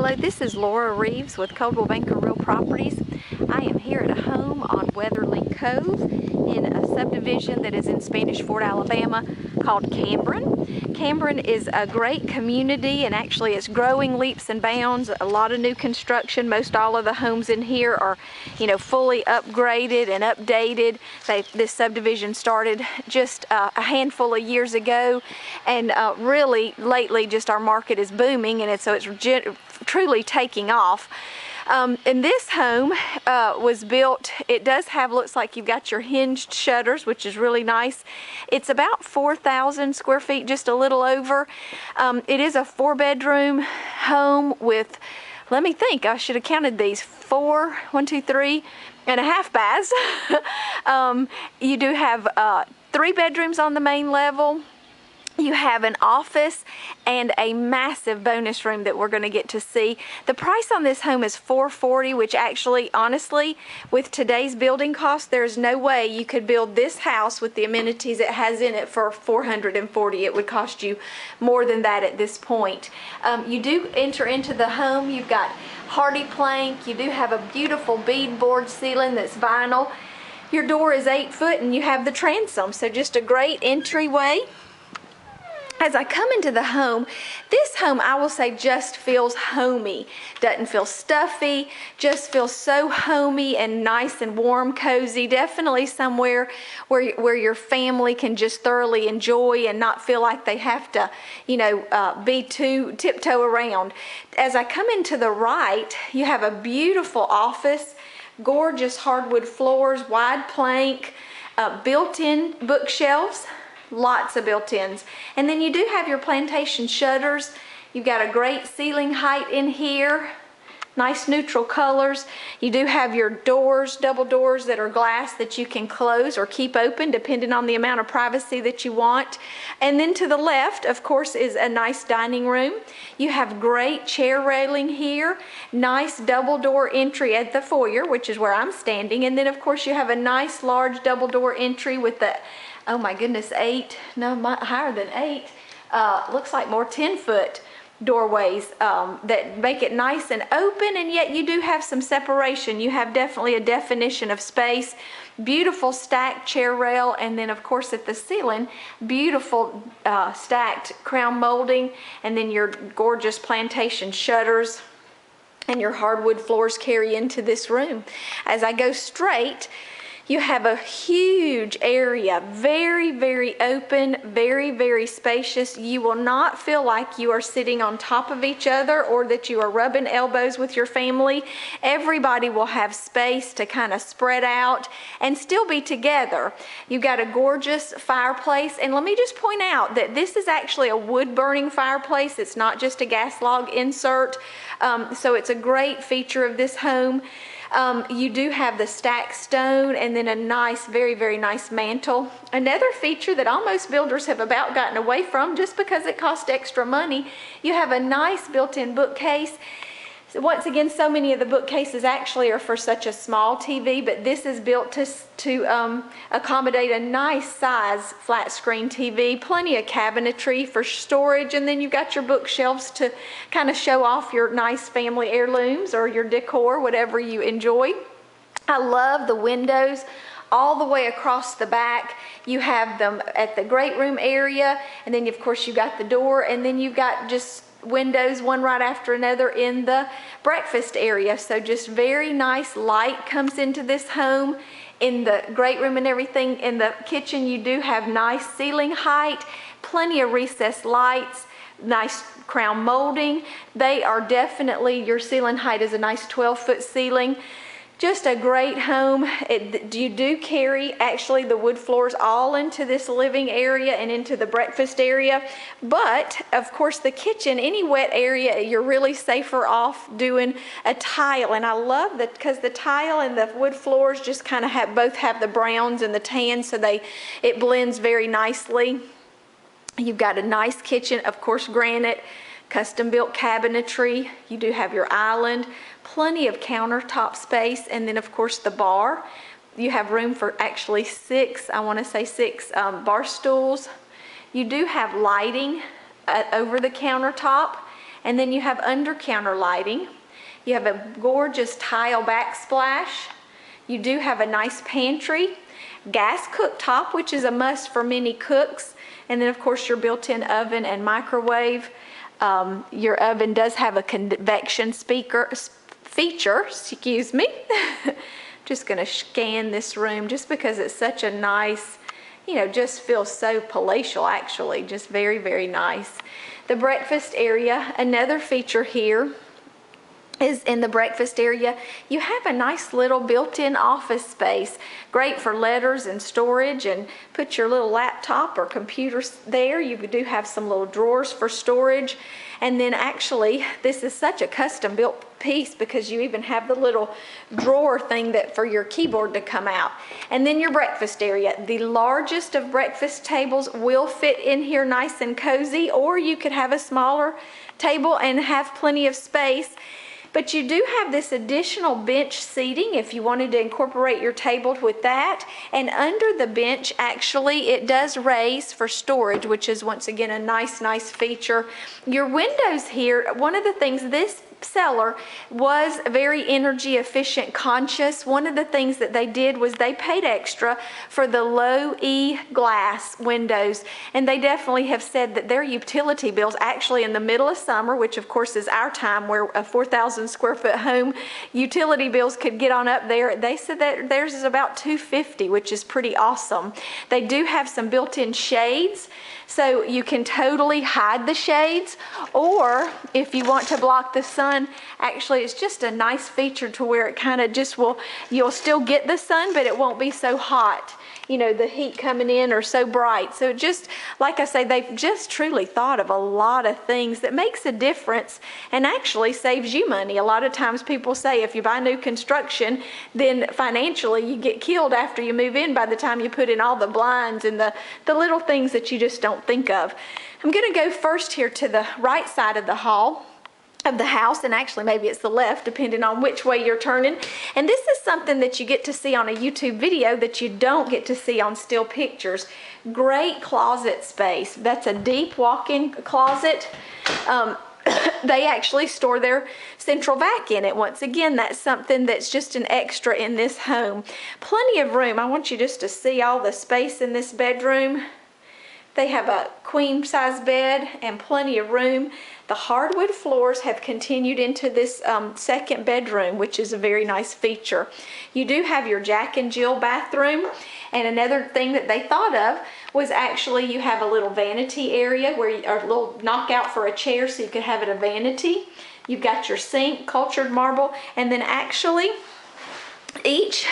Hello, this is Laura Reeves with Coldwell Banker Real Properties. I am here at a home on Weatherly Cove in a subdivision that is in Spanish Fort, Alabama called Cameron. Cameron is a great community and actually it's growing leaps and bounds. A lot of new construction. Most all of the homes in here are, fully upgraded and updated. This subdivision started just a handful of years ago, and really lately just our market is booming, and so it's truly taking off. And this home was built, it does have, looks like you've got your hinged shutters, which is really nice. It's about 4,000 square feet, just a little over. It is a 4-bedroom home with, let me think, I should have counted these, 3 and a half baths. You do have 3 bedrooms on the main level. You have an office and a massive bonus room that we're going to get to see. The price on this home is $440, which actually, honestly, with today's building costs, there's no way you could build this house with the amenities it has in it for $440. It would cost you more than that at this point. You do enter into the home. You've got hardy plank. You do have a beautiful beadboard ceiling that's vinyl. Your door is 8 foot and you have the transom, so just a great entryway. As I come into the home, this home, I will say, just feels homey. Doesn't feel stuffy, just feels so homey and nice and warm, cozy. Definitely somewhere where your family can just thoroughly enjoy and not feel like they have to, be too tiptoe around. As I come into the right, you have a beautiful office, gorgeous hardwood floors, wide plank, built-in bookshelves. Lots of built-ins. And then you do have your plantation shutters. You've got a great ceiling height in here. Nice neutral colors. You do have your doors, double doors that are glass that you can close or keep open depending on the amount of privacy that you want. And then to the left, of course, is a nice dining room. You have great chair railing here. Nice double door entry at the foyer, which is where I'm standing. And then of course you have a nice large double door entry with the, oh my goodness, higher than 8. Looks like more 10-foot doorways that make it nice and open, and yet you do have some separation. You have definitely a definition of space. Beautiful stacked chair rail, and then of course at the ceiling, beautiful stacked crown molding, and then your gorgeous plantation shutters and your hardwood floors carry into this room. As I go straight, you have a huge area, very, very open, very, very spacious. You will not feel like you are sitting on top of each other or that you are rubbing elbows with your family. Everybody will have space to kind of spread out and still be together. You've got a gorgeous fireplace, and let me just point out that this is actually a wood-burning fireplace. It's not just a gas log insert, so it's a great feature of this home. You do have the stacked stone and then a nice, very, very nice mantle. Another feature that almost builders have about gotten away from just because it costs extra money, you have a nice built-in bookcase. Once again, so many of the bookcases actually are for such a small TV, but this is built to accommodate a nice size flat screen TV, plenty of cabinetry for storage, and then you've got your bookshelves to kind of show off your nice family heirlooms or your decor, whatever you enjoy. I love the windows all the way across the back. You have them at the great room area, and then of course you've got the door, and then you've got just windows one right after another in the breakfast area. So just very nice light comes into this home. In the great room and everything, in the kitchen you do have nice ceiling height, plenty of recessed lights, nice crown molding. They are definitely, your ceiling height is a nice 12-foot ceiling. Just a great home. You do carry actually the wood floors all into this living area and into the breakfast area. But of course the kitchen, any wet area, you're really safer off doing a tile. And I love that because the tile and the wood floors just kind of both have the browns and the tans, so it blends very nicely. You've got a nice kitchen, of course granite, custom built cabinetry. You do have your island, plenty of countertop space, and then of course the bar. You have room for actually 6 bar stools. You do have lighting over the countertop, And then you have under counter lighting. You have a gorgeous tile backsplash. You do have a nice pantry, gas cooktop, which is a must for many cooks. And then of course your built-in oven and microwave. Your oven does have a convection feature, excuse me. Just gonna scan this room just because it's such a nice, you know, just feels so palatial actually, just very, very nice. The breakfast area, another feature here is in the breakfast area, you have a nice little built-in office space, great for letters and storage, and put your little laptop or computer there. You do have some little drawers for storage. And then actually, this is such a custom built piece because you even have the little drawer thing that for your keyboard to come out. And then your breakfast area. The largest of breakfast tables will fit in here nice and cozy, or you could have a smaller table and have plenty of space. But you do have this additional bench seating if you wanted to incorporate your table with that. And under the bench, actually, it does raise for storage, which is once again a nice feature. Your windows here, one of the things this seller was very energy efficient conscious. One of the things that they did was they paid extra for the low E glass windows, and they definitely have said that their utility bills actually in the middle of summer, which of course is our time where a 4,000 square foot home utility bills could get on up there, they said that theirs is about $250, which is pretty awesome. They do have some built-in shades, so you can totally hide the shades, or if you want to block the sun, actually it's just a nice feature to where it kind of just will, you'll still get the sun, but it won't be so hot. You know, the heat coming in or so bright. So just, like I say, they've just truly thought of a lot of things that makes a difference and actually saves you money. A lot of times people say if you buy new construction, then financially you get killed after you move in by the time you put in all the blinds and the little things that you just don't think of. I'm gonna go first here to the right side of the hall of the house, and actually maybe it's the left depending on which way you're turning. And this is something that you get to see on a YouTube video that you don't get to see on still pictures. Great closet space. That's a deep walk-in closet. They actually store their central vac in it. Once again, that's something that's just an extra in this home. Plenty of room. I want you just to see all the space in this bedroom. They have a queen size bed and plenty of room. The hardwood floors have continued into this second bedroom, which is a very nice feature. You do have your Jack and Jill bathroom, and another thing that they thought of was actually you have a little vanity area where you, or a little knockout for a chair so you could have it a vanity. You've got your sink, cultured marble, and then actually each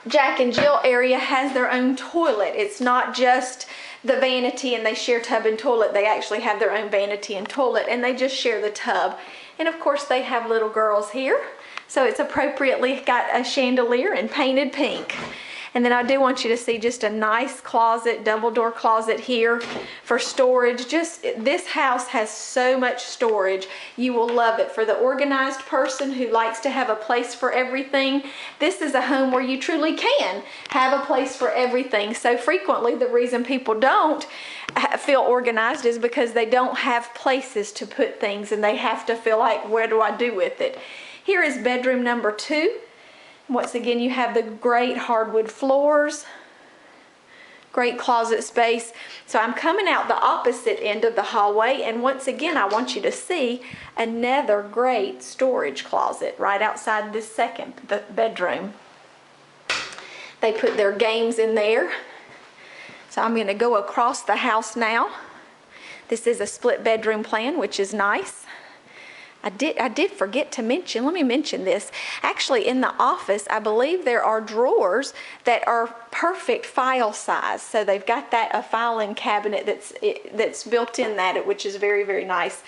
Jack and Jill area has their own toilet. It's not just the vanity and they share tub and toilet. They actually have their own vanity and toilet, and they just share the tub. And of course they have little girls here, so it's appropriately got a chandelier and painted pink. And then I do want you to see just a nice closet, double door closet here for storage. Just, this house has so much storage. You will love it. For the organized person who likes to have a place for everything, this is a home where you truly can have a place for everything. So frequently the reason people don't feel organized is because they don't have places to put things and they have to feel like, where do I do with it? Here is bedroom number 2. Once again, you have the great hardwood floors, great closet space. So I'm coming out the opposite end of the hallway, and once again, I want you to see another great storage closet right outside this second bedroom. They put their games in there. So I'm going to go across the house now. This is a split bedroom plan, which is nice. I did forget to mention, let me mention this. Actually, in the office, I believe there are drawers that are perfect file size. So they've got that, a filing cabinet that's built in that, which is very, very nice.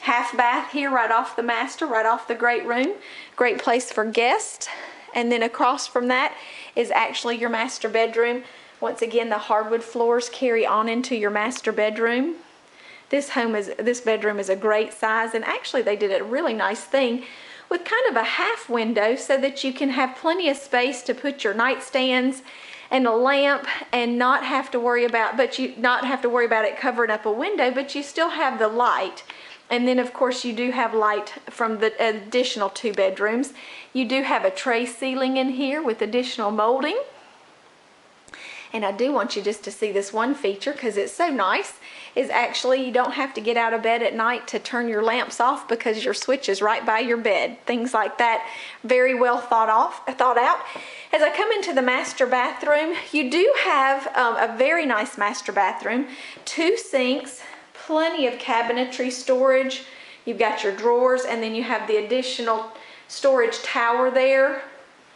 Half bath here right off the master, right off the great room. Great place for guests. And then across from that is actually your master bedroom. Once again, the hardwood floors carry on into your master bedroom. This bedroom is a great size, and actually they did a really nice thing with kind of a half window so that you can have plenty of space to put your nightstands and a lamp and not have to worry about it covering up a window, but you still have the light. And then of course you do have light from the additional 2 bedrooms. You do have a tray ceiling in here with additional molding. And I do want you just to see this one feature because it's so nice, is actually you don't have to get out of bed at night to turn your lamps off because your switch is right by your bed. Things like that, very well thought out. As I come into the master bathroom, you do have a very nice master bathroom. 2 sinks, plenty of cabinetry storage. You've got your drawers, and then you have the additional storage tower there.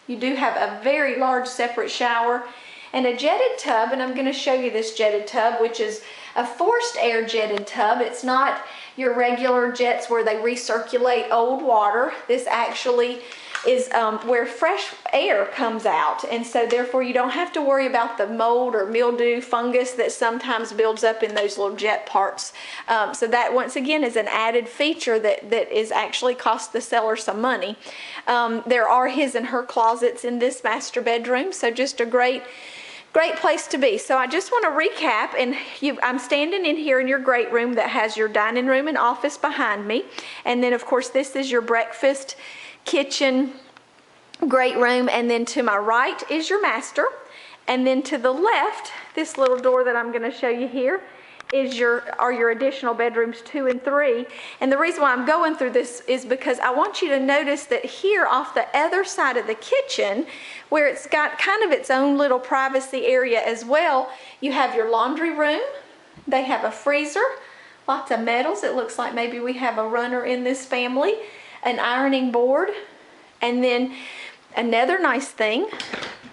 You do have a very large separate shower and a jetted tub, and I'm going to show you this jetted tub, which is a forced air jetted tub. It's not your regular jets where they recirculate old water. This actually is where fresh air comes out, and so therefore you don't have to worry about the mold or mildew fungus that sometimes builds up in those little jet parts. So that once again is an added feature that is actually cost the seller some money. There are his and her closets in this master bedroom, so just a great place to be. So I just want to recap, and I'm standing in here in your great room that has your dining room and office behind me, and then of course this is your breakfast kitchen great room, and then to my right is your master, and then to the left, this little door that I'm going to show you here is your additional bedrooms 2 and 3. And the reason why I'm going through this is because I want you to notice that here off the other side of the kitchen, where it's got kind of its own little privacy area as well, you have your laundry room. They have a freezer, lots of metals. It looks like maybe we have a runner in this family, an ironing board, and then another nice thing,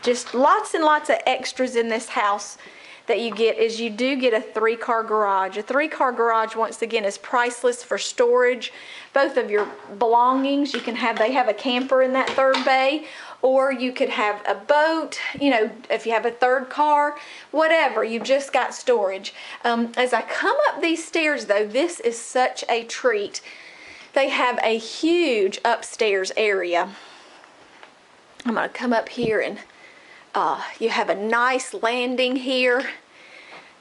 just lots and lots of extras in this house that you get is you do get a 3-car garage. A 3-car garage, once again, is priceless for storage, both of your belongings. You can have, they have a camper in that 3rd bay, or you could have a boat, you know, if you have a 3rd car, whatever, you just got storage. As I come up these stairs though, this is such a treat. They have a huge upstairs area. I'm gonna come up here, and you have a nice landing here.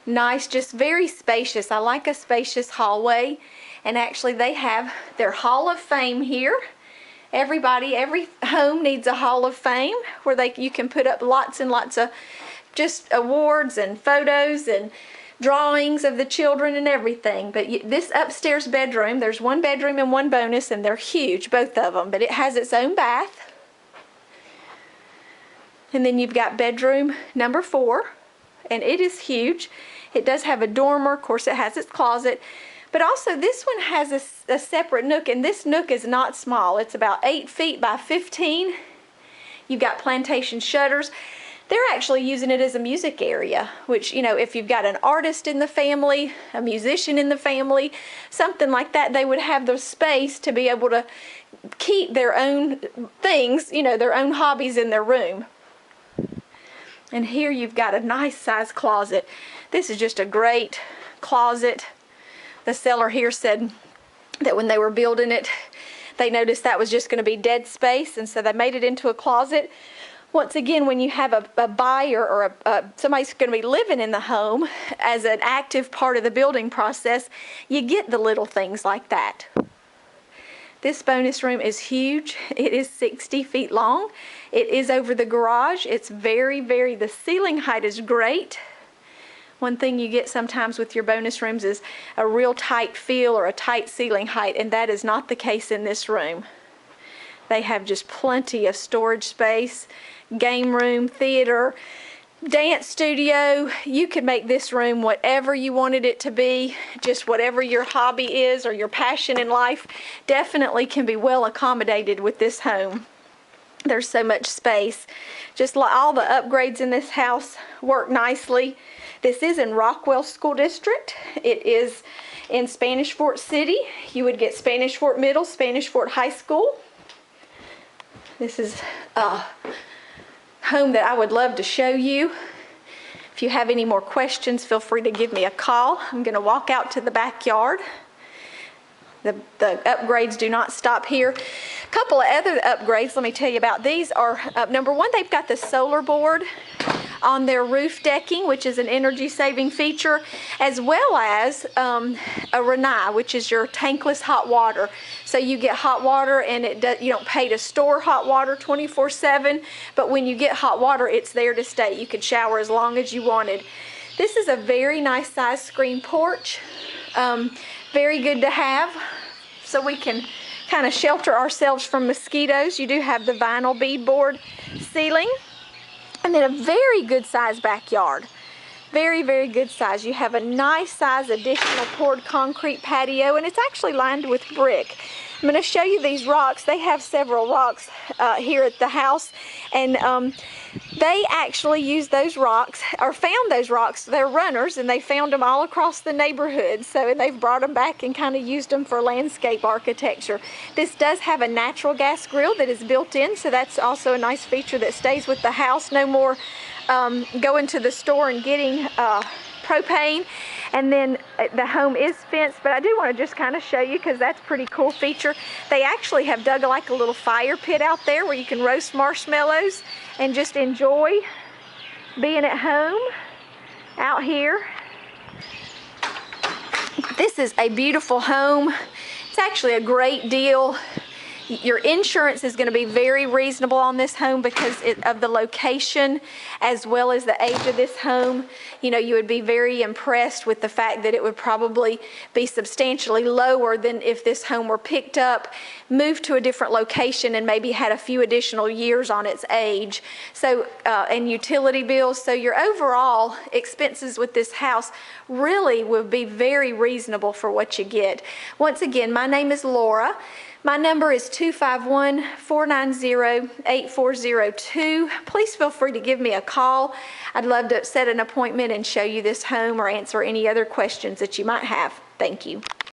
Nice, just very spacious. I like a spacious hallway. And actually they have their Hall of Fame here. Every home needs a Hall of Fame where you can put up lots and lots of just awards and photos and drawings of the children and everything. But this upstairs bedroom, there's 1 bedroom and 1 bonus, and they're huge, both of them. But it has its own bath. And then you've got bedroom number 4, and it is huge. It does have a dormer, of course it has its closet, but also this one has a separate nook, and this nook is not small. It's about 8 feet by 15. You've got plantation shutters. They're actually using it as a music area, which, you know, if you've got an artist in the family, a musician in the family, something like that, they would have the space to be able to keep their own things, you know, their own hobbies in their room. And here you've got a nice size closet. This is just a great closet. The seller here said that when they were building it, they noticed that was just going to be dead space, and so they made it into a closet. Once again, when you have a buyer or somebody's going to be living in the home as an active part of the building process, you get the little things like that. This bonus room is huge. It is 60 feet long. It is over the garage. It's the ceiling height is great. One thing you get sometimes with your bonus rooms is a real tight feel or a tight ceiling height, and that is not the case in this room. They have just plenty of storage space, game room, theater, dance studio. You could make this room whatever you wanted it to be. Just whatever your hobby is or your passion in life definitely can be well accommodated with this home. There's so much space. Just all the upgrades in this house work nicely. This is in Rockwell School District. It is in Spanish Fort City. You would get Spanish Fort Middle, Spanish Fort High School. This is home that I would love to show you. If you have any more questions, feel free to give me a call. I'm going to walk out to the backyard. The upgrades do not stop here. A couple of other upgrades, let me tell you about. These are, number one, they've got the solar board on their roof decking, which is an energy saving feature, as well as a Renai, which is your tankless hot water. So you get hot water, and you don't pay to store hot water 24/7, but when you get hot water, it's there to stay. You could shower as long as you wanted. This is a very nice size screen porch. Very good to have, so we can kind of shelter ourselves from mosquitoes. You do have the vinyl beadboard ceiling, and then a very good size backyard. Very, very good size. You have a nice size additional poured concrete patio, and it's actually lined with brick. I'm going to show you these rocks. They have several rocks here at the house, and they actually used those rocks, or found those rocks. They're runners, and they found them all across the neighborhood. So, and they've brought them back and kind of used them for landscape architecture. This does have a natural gas grill that is built in, so that's also a nice feature that stays with the house. No more going to the store and getting propane. And then the home is fenced, but I do want to just kind of show you, because that's a pretty cool feature. They actually have dug like a little fire pit out there where you can roast marshmallows and just enjoy being at home out here. This is a beautiful home. It's actually a great deal. Your insurance is going to be very reasonable on this home because of the location as well as the age of this home. You know, you would be very impressed with the fact that it would probably be substantially lower than if this home were picked up, moved to a different location, and maybe had a few additional years on its age. So, and utility bills. So your overall expenses with this house really would be very reasonable for what you get. Once again, my name is Laura. My number is 251-490-8402. Please feel free to give me a call. I'd love to set an appointment and show you this home or answer any other questions that you might have. Thank you.